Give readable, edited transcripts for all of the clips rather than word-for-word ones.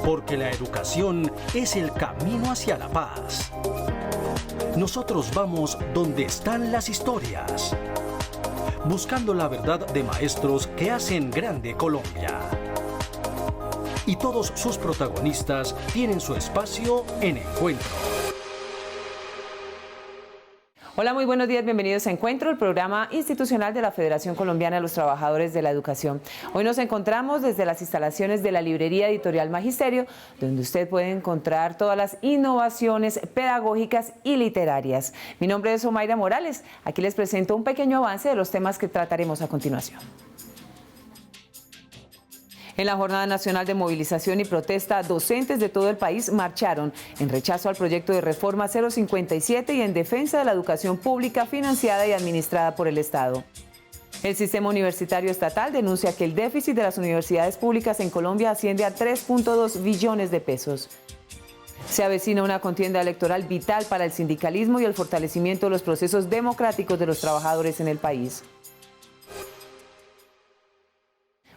porque la educación es el camino hacia la paz. Nosotros vamos donde están las historias, buscando la verdad de maestros que hacen grande Colombia. Y todos sus protagonistas tienen su espacio en Encuentro. Hola, muy buenos días, bienvenidos a Encuentro, el programa institucional de la Federación Colombiana de los Trabajadores de la Educación. Hoy nos encontramos desde las instalaciones de la Librería Editorial Magisterio, donde usted puede encontrar todas las innovaciones pedagógicas y literarias. Mi nombre es Omaira Morales, aquí les presento un pequeño avance de los temas que trataremos a continuación. En la Jornada Nacional de Movilización y Protesta, docentes de todo el país marcharon en rechazo al proyecto de reforma 057 y en defensa de la educación pública financiada y administrada por el Estado. El sistema universitario estatal denuncia que el déficit de las universidades públicas en Colombia asciende a 3.2 billones de pesos. Se avecina una contienda electoral vital para el sindicalismo y el fortalecimiento de los procesos democráticos de los trabajadores en el país.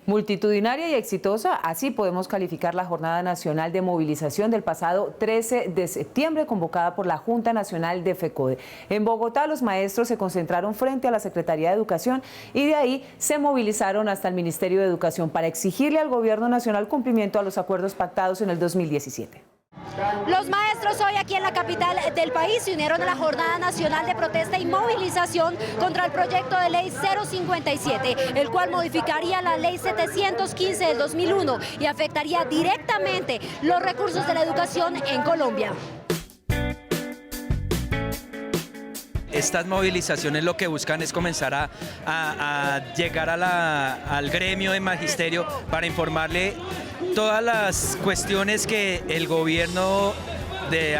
Multitudinaria y exitosa, así podemos calificar la Jornada Nacional de Movilización del pasado 13 de septiembre, convocada por la Junta Nacional de FECODE. En Bogotá, los maestros se concentraron frente a la Secretaría de Educación y de ahí se movilizaron hasta el Ministerio de Educación para exigirle al Gobierno Nacional cumplimiento a los acuerdos pactados en el 2017. Los maestros hoy aquí en la capital del país se unieron a la Jornada Nacional de Protesta y Movilización contra el proyecto de ley 057, el cual modificaría la ley 715 del 2001 y afectaría directamente los recursos de la educación en Colombia. Estas movilizaciones lo que buscan es comenzar a llegar al gremio de magisterio para informarle todas las cuestiones que el gobierno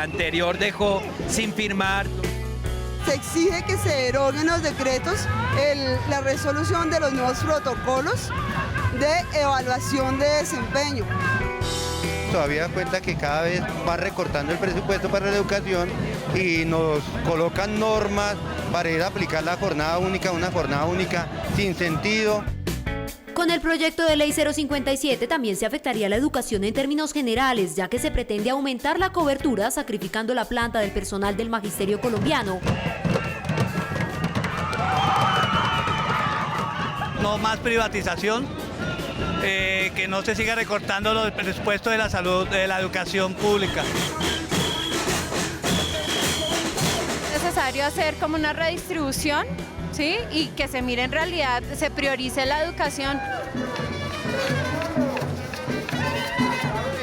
anterior dejó sin firmar. Se exige que se deroguen los decretos, la resolución de los nuevos protocolos de evaluación de desempeño. Todavía da cuenta que cada vez va recortando el presupuesto para la educación y nos colocan normas para ir a aplicar la jornada única, una jornada única sin sentido. Con el proyecto de ley 057 también se afectaría la educación en términos generales, ya que se pretende aumentar la cobertura sacrificando la planta del personal del magisterio colombiano. No más privatización, que no se siga recortando los presupuestos de la salud, de la educación pública. Es necesario hacer como una redistribución, ¿sí? Y que se mire en realidad, se priorice la educación.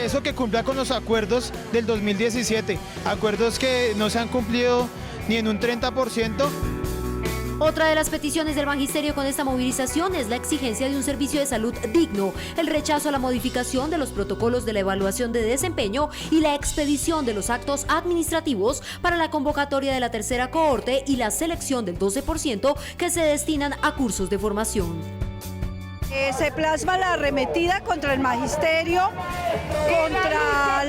Eso que cumpla con los acuerdos del 2017, acuerdos que no se han cumplido ni en un 30%. Otra de las peticiones del magisterio con esta movilización es la exigencia de un servicio de salud digno, el rechazo a la modificación de los protocolos de la evaluación de desempeño y la expedición de los actos administrativos para la convocatoria de la tercera cohorte y la selección del 12% que se destinan a cursos de formación. Se plasma la arremetida contra el magisterio, contra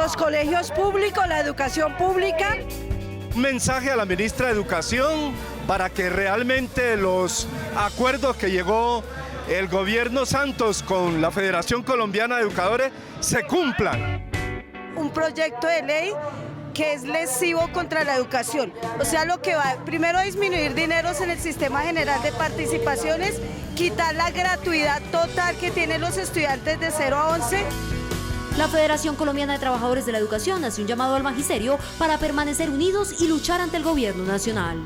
los colegios públicos, la educación pública. Un mensaje a la ministra de Educación para que realmente los acuerdos que llegó el gobierno Santos con la Federación Colombiana de Educadores se cumplan. Un proyecto de ley que es lesivo contra la educación, o sea, lo que va primero a disminuir dineros en el sistema general de participaciones, quitar la gratuidad total que tienen los estudiantes de 0 a 11. La Federación Colombiana de Trabajadores de la Educación hace un llamado al magisterio para permanecer unidos y luchar ante el gobierno nacional.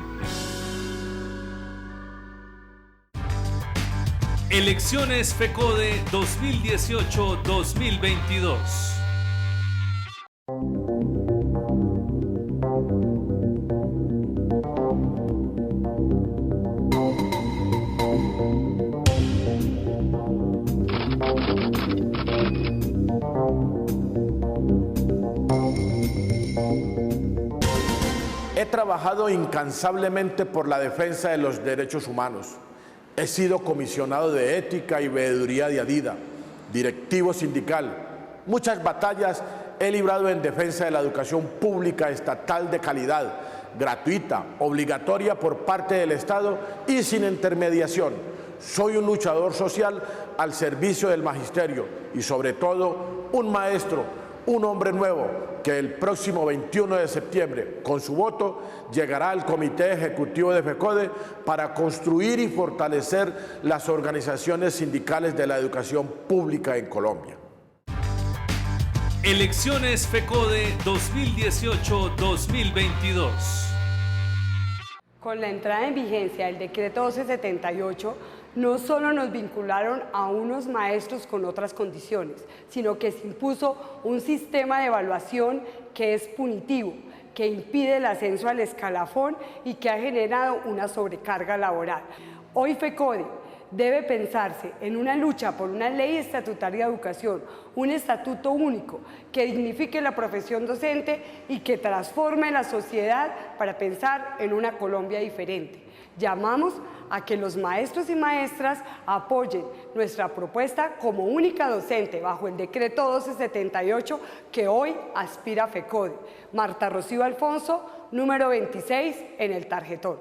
Elecciones FECODE 2018-2022. He trabajado incansablemente por la defensa de los derechos humanos. He sido comisionado de ética y veeduría de ADIDA, directivo sindical. Muchas batallas he librado en defensa de la educación pública estatal de calidad, gratuita, obligatoria por parte del Estado y sin intermediación. Soy un luchador social al servicio del magisterio y sobre todo un maestro, un hombre nuevo que el próximo 21 de septiembre, con su voto, llegará al Comité Ejecutivo de FECODE para construir y fortalecer las organizaciones sindicales de la educación pública en Colombia. Elecciones FECODE 2018-2022. Con la entrada en vigencia del decreto 1278, no solo nos vincularon a unos maestros con otras condiciones, sino que se impuso un sistema de evaluación que es punitivo, que impide el ascenso al escalafón y que ha generado una sobrecarga laboral. Hoy FECODE debe pensarse en una lucha por una ley estatutaria de educación, un estatuto único que dignifique la profesión docente y que transforme la sociedad para pensar en una Colombia diferente. Llamamos a que los maestros y maestras apoyen nuestra propuesta como única docente bajo el decreto 1278 que hoy aspira FECODE. Marta Rocío Alfonso, número 26 en el tarjetón.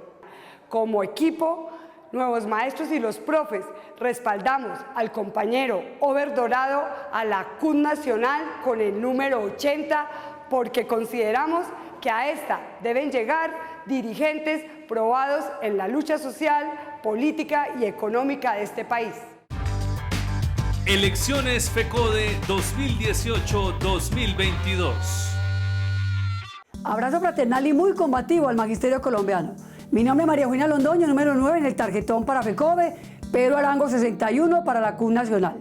Como equipo, nuevos maestros y los profes, respaldamos al compañero Over Dorado a la CUT Nacional con el número 80 porque consideramos que a esta deben llegar dirigentes probados en la lucha social, política y económica de este país. Elecciones FECODE 2018-2022. Abrazo fraternal y muy combativo al magisterio colombiano. Mi nombre es María Juana Londoño, número 9 en el tarjetón para FECODE, Pedro Arango 61 para la CUT Nacional.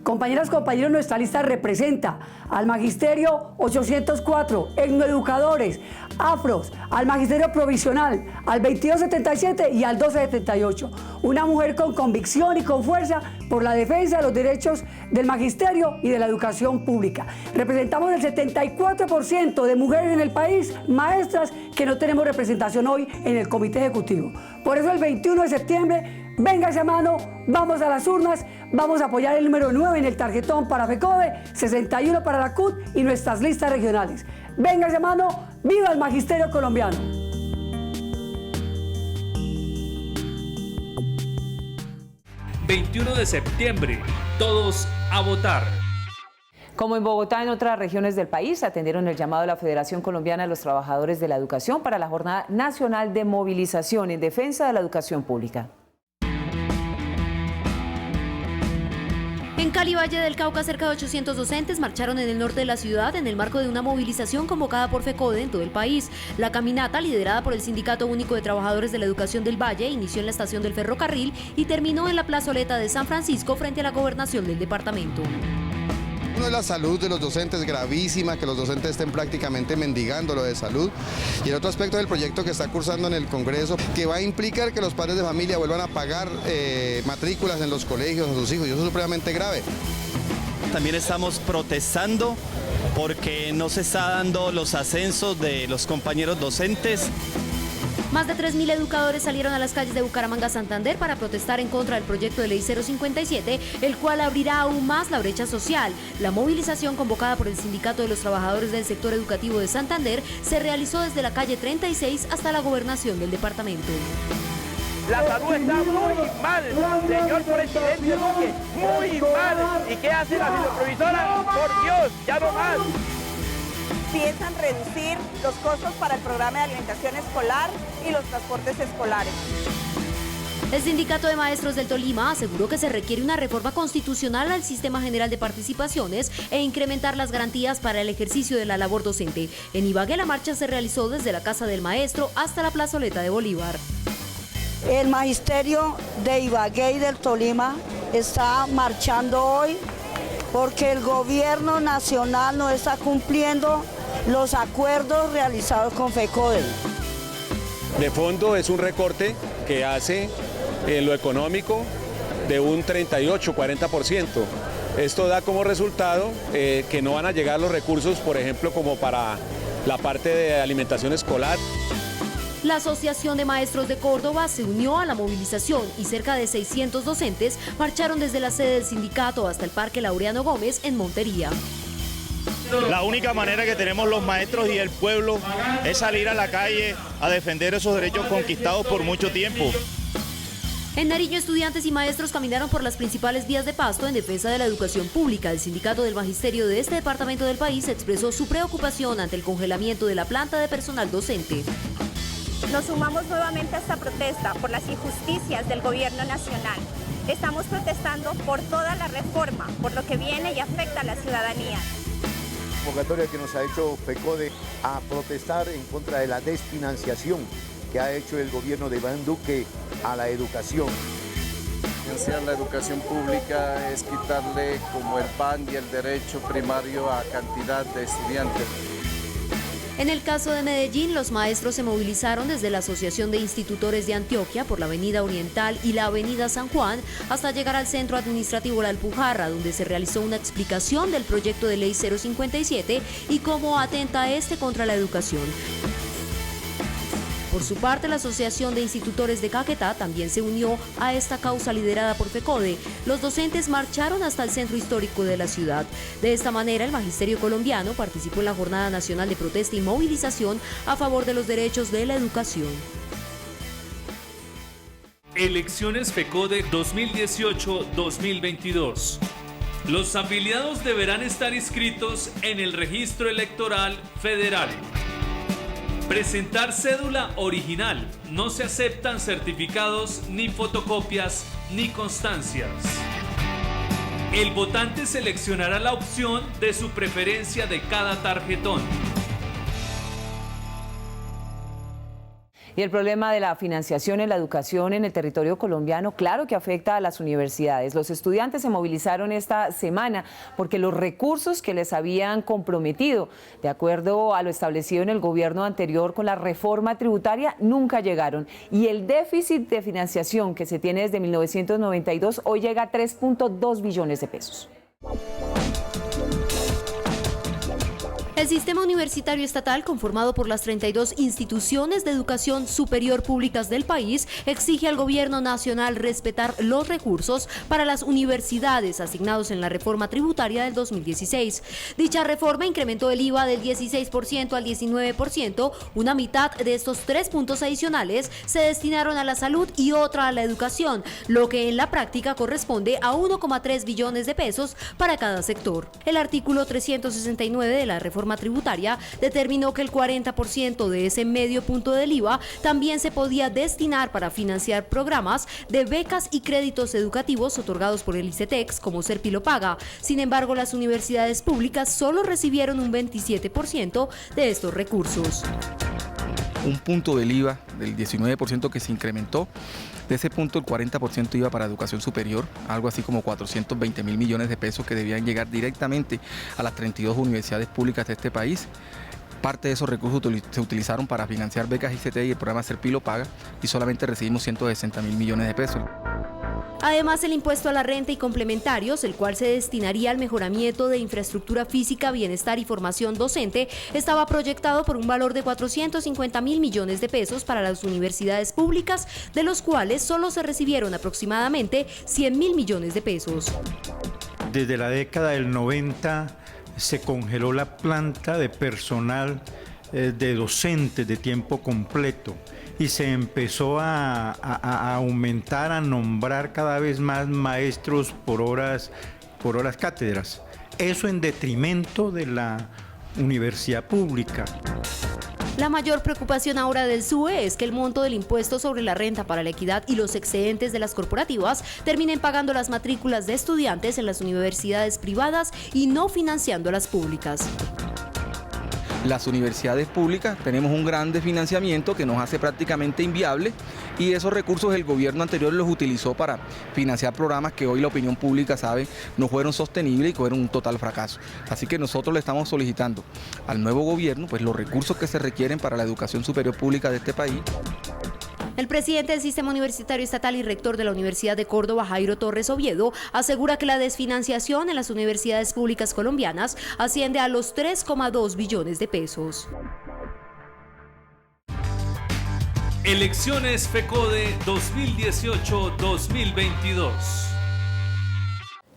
Compañeras, compañeros, nuestra lista representa al Magisterio 804, etnoeducadores, afros, al Magisterio Provisional, al 2277 y al 1278. Una mujer con convicción y con fuerza por la defensa de los derechos del magisterio y de la educación pública. Representamos el 74% de mujeres en el país, maestras, que no tenemos representación hoy en el Comité Ejecutivo. Por eso el 21 de septiembre, véngase a mano, vamos a las urnas, vamos a apoyar el número 9 en el tarjetón para FECODE, 61 para la CUT y nuestras listas regionales. Véngase a mano, ¡viva el magisterio colombiano! ...21 de septiembre, todos a votar. Como en Bogotá, en otras regiones del país, atendieron el llamado de la Federación Colombiana de los Trabajadores de la Educación para la Jornada Nacional de Movilización en defensa de la educación pública. En Cali, Valle del Cauca, cerca de 800 docentes marcharon en el norte de la ciudad en el marco de una movilización convocada por FECODE en todo el país. La caminata, liderada por el Sindicato Único de Trabajadores de la Educación del Valle, inició en la estación del ferrocarril y terminó en la plazoleta de San Francisco frente a la gobernación del departamento. Uno es la salud de los docentes, gravísima, que los docentes estén prácticamente mendigando lo de salud. Y el otro aspecto del proyecto que está cursando en el Congreso, que va a implicar que los padres de familia vuelvan a pagar matrículas en los colegios a sus hijos, y eso es supremamente grave. También estamos protestando porque no se está dando los ascensos de los compañeros docentes. Más de 3.000 educadores salieron a las calles de Bucaramanga, Santander, para protestar en contra del proyecto de ley 057, el cual abrirá aún más la brecha social. La movilización convocada por el Sindicato de los Trabajadores del Sector Educativo de Santander se realizó desde la calle 36 hasta la gobernación del departamento. La salud está muy mal, señor presidente Duque, muy mal. ¿Y qué hace la viceprovisora? Por Dios, ya no más. Piensan reducir los costos para el programa de alimentación escolar y los transportes escolares. El Sindicato de Maestros del Tolima aseguró que se requiere una reforma constitucional al Sistema General de Participaciones e incrementar las garantías para el ejercicio de la labor docente. En Ibagué, la marcha se realizó desde la Casa del Maestro hasta la plazoleta de Bolívar. El magisterio de Ibagué y del Tolima está marchando hoy porque el gobierno nacional no está cumpliendo los acuerdos realizados con FECODE. De fondo es un recorte que hace en lo económico de un 38-40%. Esto da como resultado que no van a llegar los recursos, por ejemplo, como para la parte de alimentación escolar. La Asociación de Maestros de Córdoba se unió a la movilización y cerca de 600 docentes marcharon desde la sede del sindicato hasta el Parque Laureano Gómez en Montería. La única manera que tenemos los maestros y el pueblo es salir a la calle a defender esos derechos conquistados por mucho tiempo. En Nariño, estudiantes y maestros caminaron por las principales vías de Pasto en defensa de la educación pública. El sindicato del magisterio de este departamento del país expresó su preocupación ante el congelamiento de la planta de personal docente. Nos sumamos nuevamente a esta protesta por las injusticias del gobierno nacional. Estamos protestando por toda la reforma, por lo que viene y afecta a la ciudadanía. Convocatoria que nos ha hecho FECODE a protestar en contra de la desfinanciación que ha hecho el gobierno de Iván Duque a la educación. Financiar la educación pública es quitarle como el pan y el derecho primario a cantidad de estudiantes. En el caso de Medellín, los maestros se movilizaron desde la Asociación de Institutores de Antioquia por la Avenida Oriental y la Avenida San Juan hasta llegar al Centro Administrativo La Alpujarra, donde se realizó una explicación del proyecto de ley 057 y cómo atenta este contra la educación. Por su parte, la Asociación de Institutores de Caquetá también se unió a esta causa liderada por FECODE. Los docentes marcharon hasta el centro histórico de la ciudad. De esta manera, el magisterio colombiano participó en la Jornada Nacional de Protesta y Movilización a favor de los derechos de la educación. Elecciones FECODE 2018-2022. Los afiliados deberán estar inscritos en el Registro Electoral Federal. Presentar cédula original. No se aceptan certificados, ni fotocopias, ni constancias. El votante seleccionará la opción de su preferencia de cada tarjetón. Y el problema de la financiación en la educación en el territorio colombiano, claro que afecta a las universidades. Los estudiantes se movilizaron esta semana porque los recursos que les habían comprometido, de acuerdo a lo establecido en el gobierno anterior con la reforma tributaria, nunca llegaron. Y el déficit de financiación que se tiene desde 1992 hoy llega a 3.2 billones de pesos. El sistema universitario estatal, conformado por las 32 instituciones de educación superior públicas del país, exige al gobierno nacional respetar los recursos para las universidades asignados en la reforma tributaria del 2016. Dicha reforma incrementó el IVA del 16% al 19%. Una mitad de estos 3 puntos adicionales se destinaron a la salud y otra a la educación, lo que en la práctica corresponde a 1,3 billones de pesos para cada sector. El artículo 369 de la reforma tributaria determinó que el 40% de ese medio punto del IVA también se podía destinar para financiar programas de becas y créditos educativos otorgados por el ICETEX, como Ser Pilo Paga. Sin embargo, las universidades públicas solo recibieron un 27% de estos recursos. Un punto del IVA del 19% que se incrementó. De ese punto el 40% iba para educación superior, algo así como 420.000 millones de pesos que debían llegar directamente a las 32 universidades públicas de este país. Parte de esos recursos se utilizaron para financiar becas ICT y el programa Ser Pilo Paga y solamente recibimos 160.000 millones de pesos. Además, el impuesto a la renta y complementarios, el cual se destinaría al mejoramiento de infraestructura física, bienestar y formación docente, estaba proyectado por un valor de 450.000 millones de pesos para las universidades públicas, de los cuales solo se recibieron aproximadamente 100.000 millones de pesos. Desde la década del 90 se congeló la planta de personal de docentes de tiempo completo y se empezó a aumentar, a nombrar cada vez más maestros por horas cátedras. Eso en detrimento de la universidad pública. La mayor preocupación ahora del SUE es que el monto del impuesto sobre la renta para la equidad y los excedentes de las corporativas terminen pagando las matrículas de estudiantes en las universidades privadas y no financiando las públicas. Las universidades públicas tenemos un gran desfinanciamiento que nos hace prácticamente inviable y esos recursos el gobierno anterior los utilizó para financiar programas que hoy la opinión pública sabe no fueron sostenibles y que fueron un total fracaso. Así que nosotros le estamos solicitando al nuevo gobierno pues los recursos que se requieren para la educación superior pública de este país. El presidente del Sistema Universitario Estatal y rector de la Universidad de Córdoba, Jairo Torres Oviedo, asegura que la desfinanciación en las universidades públicas colombianas asciende a los 3,2 billones de pesos. Elecciones FECODE 2018-2022.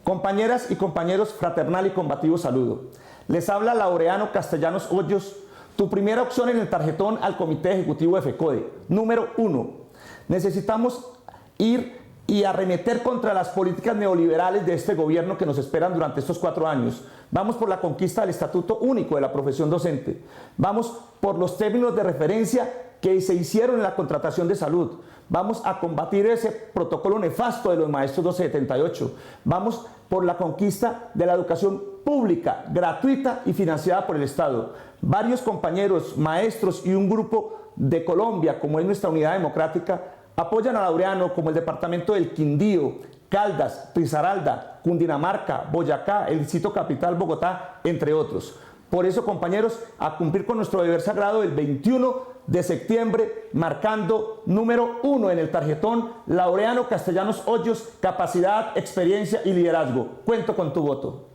Compañeras y compañeros, fraternal y combativo saludo. Les habla Laureano Castellanos Hoyos, tu primera opción en el tarjetón al Comité Ejecutivo de FECODE. Número 1. Necesitamos ir y arremeter contra las políticas neoliberales de este gobierno que nos esperan durante estos 4 años. Vamos por la conquista del Estatuto Único de la Profesión Docente. Vamos por los términos de referencia que se hicieron en la contratación de salud. Vamos a combatir ese protocolo nefasto de los maestros 278. Vamos por la conquista de la educación pública, gratuita y financiada por el Estado. Varios compañeros, maestros y un grupo de Colombia, como es nuestra Unidad Democrática, apoyan a Laureano, como el departamento del Quindío, Caldas, Risaralda, Cundinamarca, Boyacá, el Distrito Capital, Bogotá, entre otros. Por eso, compañeros, a cumplir con nuestro deber sagrado el 21 de septiembre, marcando número 1 en el tarjetón, Laureano Castellanos Hoyos, capacidad, experiencia y liderazgo. Cuento con tu voto.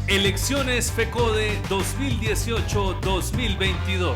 Elecciones FECODE 2018-2022.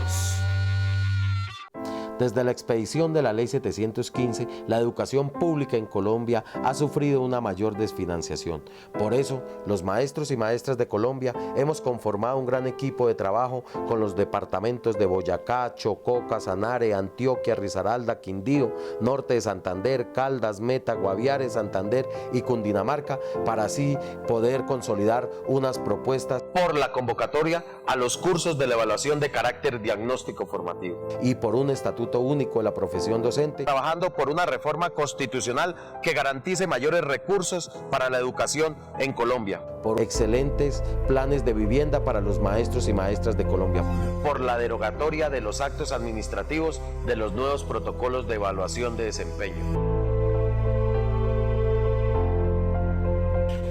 Desde la expedición de la Ley 715, la educación pública en Colombia ha sufrido una mayor desfinanciación. Por eso, los maestros y maestras de Colombia hemos conformado un gran equipo de trabajo con los departamentos de Boyacá, Chocó, Casanare, Antioquia, Risaralda, Quindío, Norte de Santander, Caldas, Meta, Guaviare, Santander y Cundinamarca, para así poder consolidar unas propuestas por la convocatoria a los cursos de la evaluación de carácter diagnóstico formativo y por un estatuto único de la profesión docente, trabajando por una reforma constitucional que garantice mayores recursos para la educación en Colombia, por excelentes planes de vivienda para los maestros y maestras de Colombia, por la derogatoria de los actos administrativos de los nuevos protocolos de evaluación de desempeño.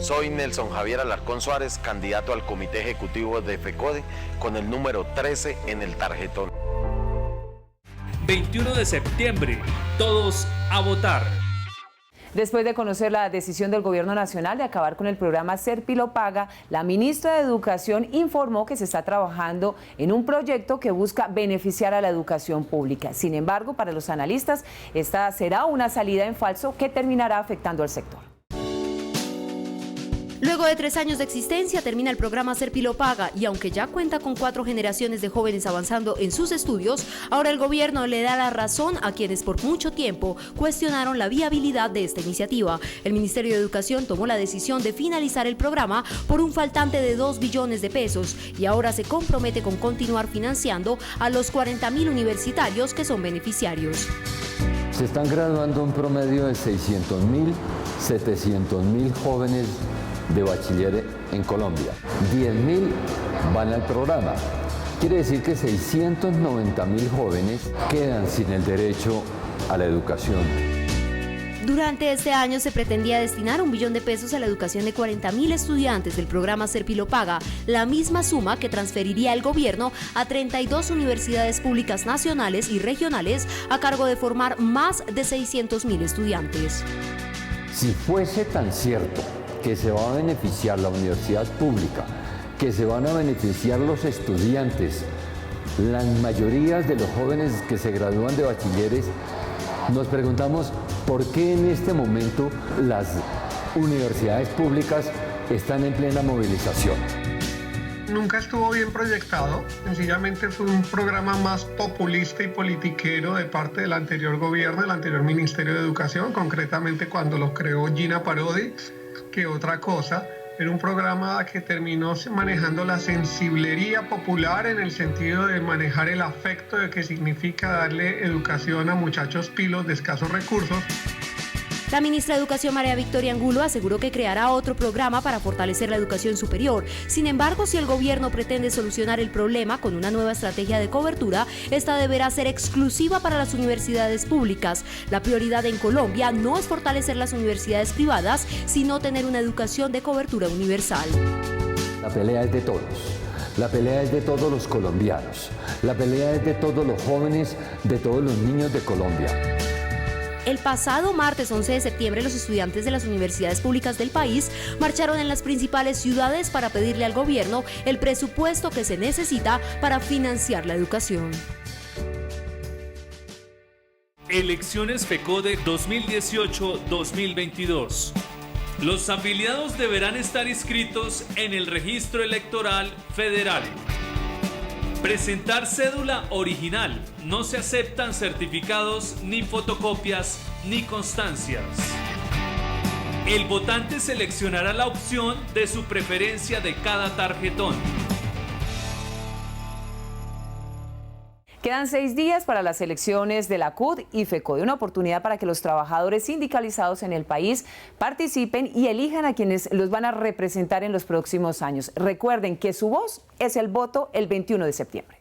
Soy Nelson Javier Alarcón Suárez, candidato al Comité Ejecutivo de FECODE con el número 13 en el tarjetón. 21 de septiembre, todos a votar. Después de conocer la decisión del Gobierno Nacional de acabar con el programa Serpilo Paga, la ministra de Educación informó que se está trabajando en un proyecto que busca beneficiar a la educación pública. Sin embargo, para los analistas, esta será una salida en falso que terminará afectando al sector. Luego de 3 años de existencia termina el programa Serpilo Paga y aunque ya cuenta con 4 generaciones de jóvenes avanzando en sus estudios, ahora el gobierno le da la razón a quienes por mucho tiempo cuestionaron la viabilidad de esta iniciativa. El Ministerio de Educación tomó la decisión de finalizar el programa por un faltante de 2 billones de pesos y ahora se compromete con continuar financiando a los 40.000 universitarios que son beneficiarios. Se están graduando un promedio de 600.000, 700.000 jóvenes de bachiller en Colombia. 10.000 van al programa. Quiere decir que 690.000 jóvenes quedan sin el derecho a la educación. Durante este año se pretendía destinar 1 billón de pesos a la educación de 40.000 estudiantes del programa Serpilo Paga, la misma suma que transferiría el gobierno a 32 universidades públicas nacionales y regionales a cargo de formar más de 600.000 estudiantes. Si fuese tan cierto que se va a beneficiar la universidad pública, que se van a beneficiar los estudiantes, las mayorías de los jóvenes que se gradúan de bachilleres, nos preguntamos por qué en este momento las universidades públicas están en plena movilización. Nunca estuvo bien proyectado, sencillamente fue un programa más populista y politiquero de parte del anterior gobierno, del anterior Ministerio de Educación, concretamente cuando lo creó Gina Parodi, que otra cosa. Era un programa que terminó manejando la sensiblería popular en el sentido de manejar el afecto de que significa darle educación a muchachos pilos de escasos recursos. La ministra de Educación, María Victoria Angulo, aseguró que creará otro programa para fortalecer la educación superior. Sin embargo, si el gobierno pretende solucionar el problema con una nueva estrategia de cobertura, esta deberá ser exclusiva para las universidades públicas. La prioridad en Colombia no es fortalecer las universidades privadas, sino tener una educación de cobertura universal. La pelea es de todos. La pelea es de todos los colombianos. La pelea es de todos los jóvenes, de todos los niños de Colombia. El pasado martes 11 de septiembre, los estudiantes de las universidades públicas del país marcharon en las principales ciudades para pedirle al gobierno el presupuesto que se necesita para financiar la educación. Elecciones FECODE 2018-2022. Los afiliados deberán estar inscritos en el Registro Electoral Federal. Presentar cédula original. No se aceptan certificados ni fotocopias ni constancias. El votante seleccionará la opción de su preferencia de cada tarjetón. Quedan 6 días para las elecciones de la CUT y FECODE, una oportunidad para que los trabajadores sindicalizados en el país participen y elijan a quienes los van a representar en los próximos años. Recuerden que su voz es el voto el 21 de septiembre.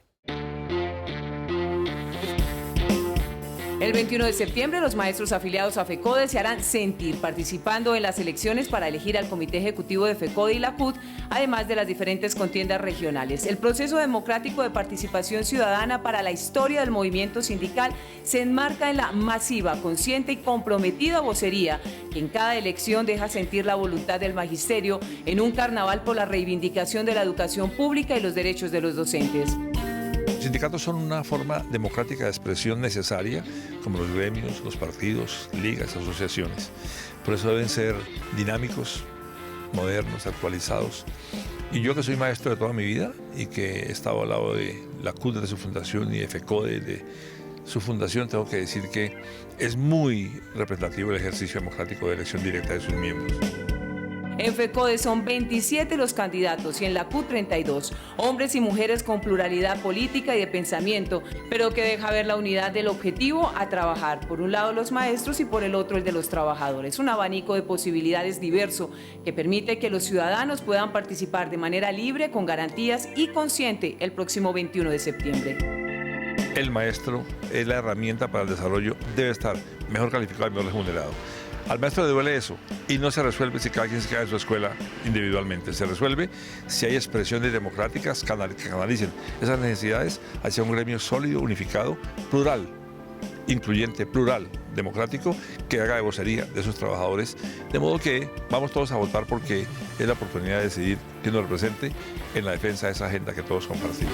El 21 de septiembre los maestros afiliados a FECODE se harán sentir participando en las elecciones para elegir al Comité Ejecutivo de FECODE y la CUT, además de las diferentes contiendas regionales. El proceso democrático de participación ciudadana para la historia del movimiento sindical se enmarca en la masiva, consciente y comprometida vocería que en cada elección deja sentir la voluntad del magisterio en un carnaval por la reivindicación de la educación pública y los derechos de los docentes. Los sindicatos son una forma democrática de expresión necesaria, como los gremios, los partidos, ligas, asociaciones. Por eso deben ser dinámicos, modernos, actualizados. Y yo que soy maestro de toda mi vida y que he estado al lado de la CUT de su fundación y de FECODE de su fundación, tengo que decir que es muy representativo el ejercicio democrático de elección directa de sus miembros. En FECODE son 27 los candidatos y en la CUT 32, hombres y mujeres con pluralidad política y de pensamiento, pero que deja ver la unidad del objetivo a trabajar, por un lado los maestros y por el otro el de los trabajadores. Un abanico de posibilidades diverso que permite que los ciudadanos puedan participar de manera libre, con garantías y consciente el próximo 21 de septiembre. El maestro es la herramienta para el desarrollo, debe estar mejor calificado y mejor remunerado. Al maestro le duele eso y no se resuelve si cada quien se queda en su escuela individualmente. Se resuelve si hay expresiones democráticas que canalicen esas necesidades hacia un gremio sólido, unificado, plural, incluyente, plural, democrático, que haga de vocería de sus trabajadores. De modo que vamos todos a votar porque es la oportunidad de decidir quién nos represente en la defensa de esa agenda que todos compartimos.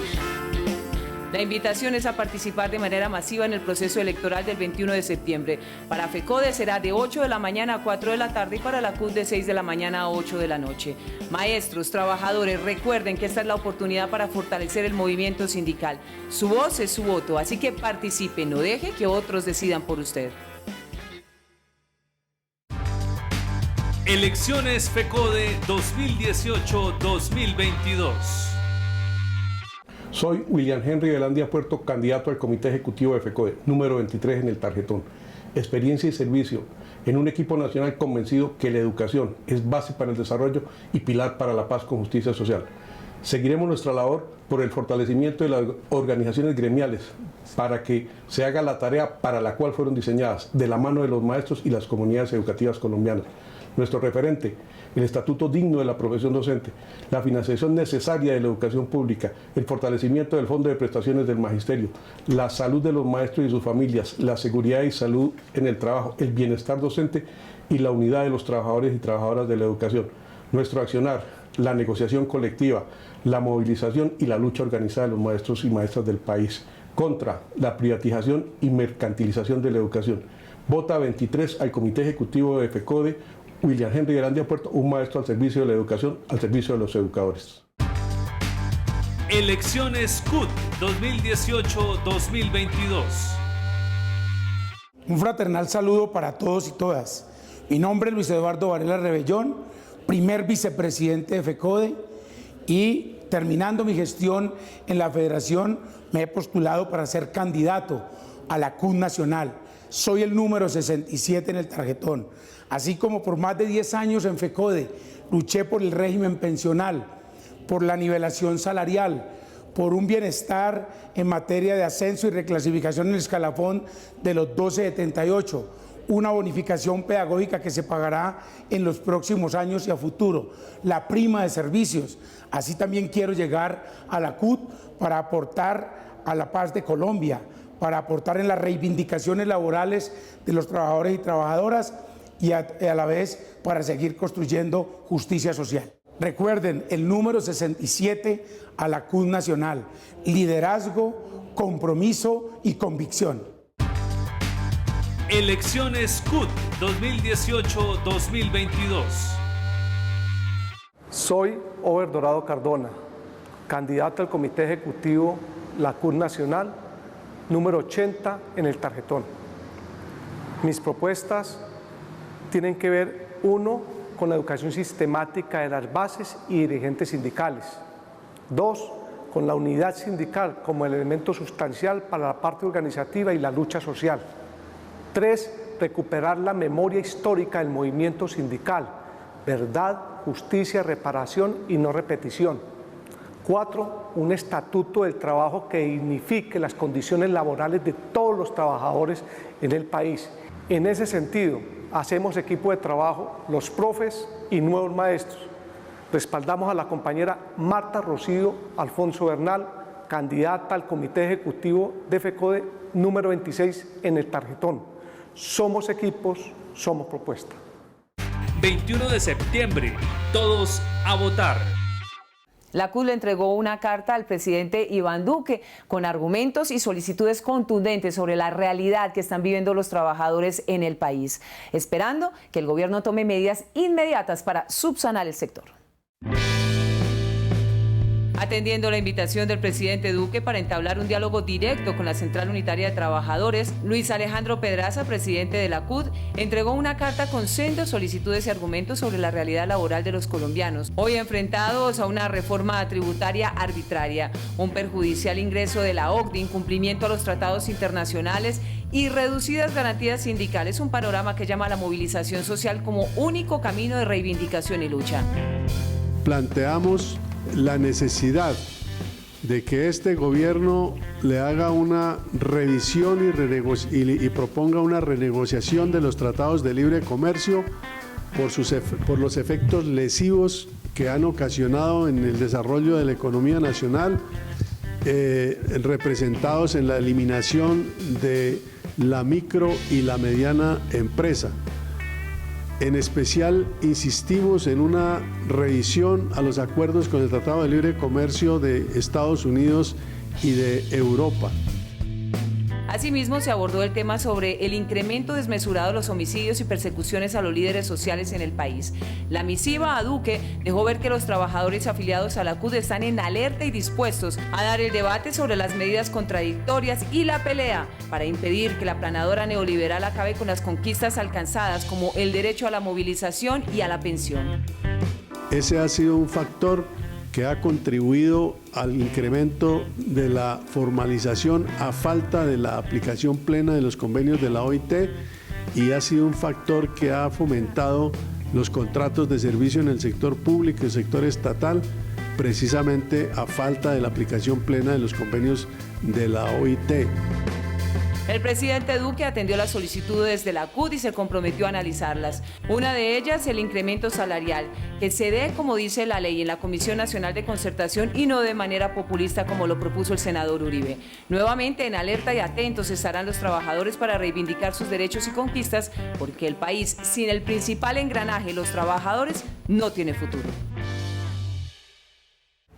La invitación es a participar de manera masiva en el proceso electoral del 21 de septiembre. Para FECODE será de 8 de la mañana a 4 de la tarde y para la CUT de 6 de la mañana a 8 de la noche. Maestros, trabajadores, recuerden que esta es la oportunidad para fortalecer el movimiento sindical. Su voz es su voto, así que participe, no deje que otros decidan por usted. Elecciones FECODE 2018-2022. Soy William Henry Velandia Puerto, candidato al Comité Ejecutivo de FECODE, número 23 en el tarjetón. Experiencia y servicio en un equipo nacional convencido que la educación es base para el desarrollo y pilar para la paz con justicia social. Seguiremos nuestra labor por el fortalecimiento de las organizaciones gremiales para que se haga la tarea para la cual fueron diseñadas, de la mano de los maestros y las comunidades educativas colombianas. Nuestro referente, el estatuto digno de la profesión docente, la financiación necesaria de la educación pública, el fortalecimiento del fondo de prestaciones del magisterio, la salud de los maestros y sus familias, la seguridad y salud en el trabajo, el bienestar docente y la unidad de los trabajadores y trabajadoras de la educación. Nuestro accionar, la negociación colectiva, la movilización y la lucha organizada de los maestros y maestras del país contra la privatización y mercantilización de la educación. Vota 23 al Comité Ejecutivo de FECODE, William Henry Velandia Puerto, un maestro al servicio de la educación, al servicio de los educadores. Elecciones CUT 2018-2022. Un fraternal saludo para todos y todas. Mi nombre es Luis Eduardo Varela Rebellón, primer vicepresidente de FECODE, y terminando mi gestión en la federación me he postulado para ser candidato a la CUT nacional. Soy el número 67 en el tarjetón. Así como por más de 10 años en FECODE luché por el régimen pensional, por la nivelación salarial, por un bienestar en materia de ascenso y reclasificación en el escalafón de los 1278, una bonificación pedagógica que se pagará en los próximos años y a futuro, la prima de servicios. Así también quiero llegar a la CUT para aportar a la paz de Colombia, para aportar en las reivindicaciones laborales de los trabajadores y trabajadoras y a la vez para seguir construyendo justicia social. Recuerden, el número 67 a la CUT nacional: liderazgo, compromiso y convicción. Elecciones CUT 2018-2022. Soy Over Dorado Cardona, candidato al Comité Ejecutivo la CUT nacional, número 80 en el tarjetón. Mis propuestas tienen que ver, uno, con la educación sistemática de las bases y dirigentes sindicales. Dos, con la unidad sindical como el elemento sustancial para la parte organizativa y la lucha social. Tres, recuperar la memoria histórica del movimiento sindical, verdad, justicia, reparación y no repetición. Cuatro, un estatuto del trabajo que dignifique las condiciones laborales de todos los trabajadores en el país. En ese sentido, hacemos equipo de trabajo los profes y nuevos maestros. Respaldamos a la compañera Marta Rocío Alfonso Bernal, candidata al Comité Ejecutivo de FECODE número 26 en el tarjetón. Somos equipos, somos propuesta. 21 de septiembre, todos a votar. La CUT le entregó una carta al presidente Iván Duque con argumentos y solicitudes contundentes sobre la realidad que están viviendo los trabajadores en el país, esperando que el gobierno tome medidas inmediatas para subsanar el sector. Atendiendo la invitación del presidente Duque para entablar un diálogo directo con la Central Unitaria de Trabajadores, Luis Alejandro Pedraza, presidente de la CUT, entregó una carta con sendos solicitudes y argumentos sobre la realidad laboral de los colombianos, hoy enfrentados a una reforma tributaria arbitraria, un perjudicial ingreso de la OCDE, incumplimiento a los tratados internacionales y reducidas garantías sindicales, un panorama que llama a la movilización social como único camino de reivindicación y lucha. Planteamos la necesidad de que este gobierno le haga una revisión y proponga una renegociación de los tratados de libre comercio por los efectos lesivos que han ocasionado en el desarrollo de la economía nacional, representados en la eliminación de la micro y la mediana empresa. En especial, insistimos en una revisión a los acuerdos con el Tratado de Libre Comercio de Estados Unidos y de Europa. Asimismo, se abordó el tema sobre el incremento desmesurado de los homicidios y persecuciones a los líderes sociales en el país. La misiva a Duque dejó ver que los trabajadores afiliados a la CUT están en alerta y dispuestos a dar el debate sobre las medidas contradictorias y la pelea para impedir que la aplanadora neoliberal acabe con las conquistas alcanzadas, como el derecho a la movilización y a la pensión. Ese ha sido un factor que ha contribuido al incremento de la formalización a falta de la aplicación plena de los convenios de la OIT, y ha sido un factor que ha fomentado los contratos de servicio en el sector público y el sector estatal, precisamente a falta de la aplicación plena de los convenios de la OIT. El presidente Duque atendió las solicitudes de la CUT y se comprometió a analizarlas. Una de ellas, el incremento salarial, que se dé, como dice la ley, en la Comisión Nacional de Concertación y no de manera populista como lo propuso el senador Uribe. Nuevamente, en alerta y atentos estarán los trabajadores para reivindicar sus derechos y conquistas, porque el país, sin el principal engranaje, los trabajadores, no tiene futuro.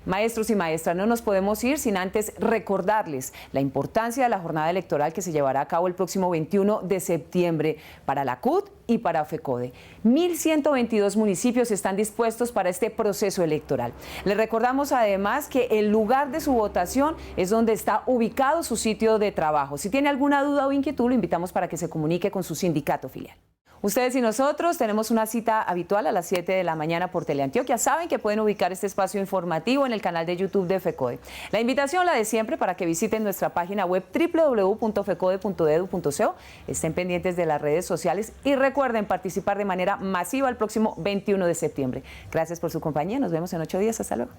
Maestros y maestras, no nos podemos ir sin antes recordarles la importancia de la jornada electoral que se llevará a cabo el próximo 21 de septiembre para la CUT y para FECODE. 1.122 municipios están dispuestos para este proceso electoral. Les recordamos además que el lugar de su votación es donde está ubicado su sitio de trabajo. Si tiene alguna duda o inquietud, lo invitamos para que se comunique con su sindicato filial. Ustedes y nosotros tenemos una cita habitual a las 7 de la mañana por Teleantioquia. Saben que pueden ubicar este espacio informativo en el canal de YouTube de FECODE. La invitación, la de siempre, para que visiten nuestra página web www.fecode.edu.co. Estén pendientes de las redes sociales y recuerden participar de manera masiva el próximo 21 de septiembre. Gracias por su compañía. Nos vemos en 8 días. Hasta luego.